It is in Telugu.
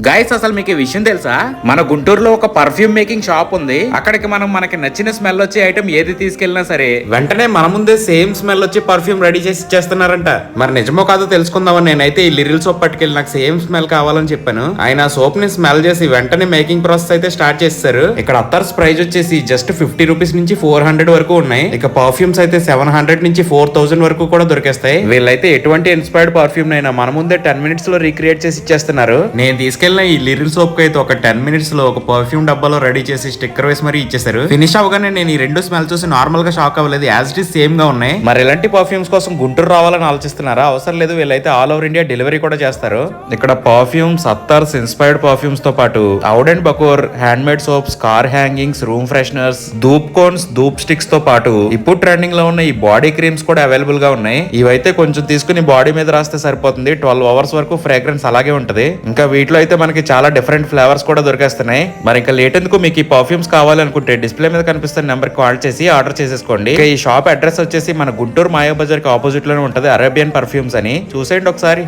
గైస్ అసలు మీకు ఈ విషయం తెలుసా, మన గుంటూరులో ఒక పర్ఫ్యూమ్ మేకింగ్ షాప్ ఉంది. అక్కడికి మనం మనకి నచ్చిన స్మెల్ వచ్చే ఐటమ్ ఏది తీసుకెళ్ళినా సరే వెంటనే మన ముందే సేమ్ స్మెల్ వచ్చి పర్ఫ్యూమ్ రెడీ చేసి ఇచ్చేస్తున్నారంట. మరి నిజమో కాదో తెలుసుకుందామని నేనైతే ఈ లిరిల్ సోప్ పట్టుకెళ్ళి నాకు సేమ్ స్మెల్ కావాలని చెప్పాను. ఆయన సోప్ ని స్మెల్ చేసి వెంటనే మేకింగ్ ప్రాసెస్ అయితే స్టార్ట్ చేస్తారు. ఇక్కడ అత్తర్స్ ప్రైస్ వచ్చేసి జస్ట్ 50 రూపీస్ నుంచి 400 వరకు ఉన్నాయి. ఇక పర్ఫ్యూమ్స్ అయితే 700 నుంచి 4000 వరకు కూడా దొరికేస్తాయి. వీళ్ళైతే ఎటువంటి ఇన్స్పైర్డ్ పర్ఫ్యూమ్ అయినా మన ముందే 10 మినిట్స్ లో రీక్రియేట్ చేసి ఇచ్చేస్తున్నారు. నేను తీసుకెళ్లిన ఈ లిరిల్ సోప్ కి అయితే ఒక 10 మినిట్స్ లో ఒక పర్ఫ్యూమ్ డబ్బాలో రెడీ చేసి స్టిక్కర్ వేసి మరీ ఇచ్చేసారు. ఫినిష్ అవగానే నేను ఈ రెండు స్మెల్ చూసి నార్మల్ గా షాక్ అవ్వలేదు, యాజ్ ఇట్ ఇస్ సేమ్ గా ఉన్నాయి. మరి ఇలాంటి పర్ఫ్యూమ్స్ కోసం గుంటూరు రావాలని ఆలోచిస్తున్నారా? అవసరం లేదు, వీళ్ళైతే ఆల్ ఓవర్ ఇండియా డెలివరీ కూడా చేస్తారు. ఇక్కడ పర్ఫ్యూమ్స్, అత్తర్స్, ఇన్స్పైర్డ్ పర్ఫ్యూమ్స్ తో పాటు ఔడ్ అండ్ బకోర్, hand made soaps, car hangings, room fresheners, ధూప్ కోన్స్, ధూప్ స్టిక్స్ తో పాటు ఇప్పుడు ట్రెండింగ్ లో ఉన్న ఈ బాడీ క్రీమ్స్ కూడా అవైలబుల్ గా ఉన్నాయి. ఇవైతే కొంచెం తీసుకుని బాడీ మీద రాస్తే సరిపోతుంది, 12 అవర్స్ వరకు ఫ్రాగ్రెన్స్ అలాగే ఉంటది. ఇంకా వీటిలో అయితే మనకి చాలా డిఫరెంట్ ఫ్లేవర్స్ కూడా దొరికేస్తున్నాయి. మరి ఇంకా లేట్ ఎందుకు, మీకు ఈ పర్ఫ్యూమ్స్ కావాలనుకుంటే డిస్ప్లే మీద కనిపిస్తున్న నెంబర్ కాల్ చేసి ఆర్డర్ చేసేసుకోండి. ఈ షాప్ అడ్రస్ వచ్చేసి మన గుంటూరు మాయా బజార్ కి ఆపోజిట్ లోనే ఉంటది, అరేబియన్ పర్ఫ్యూమ్స్ అని. చూసేయండి ఒకసారి.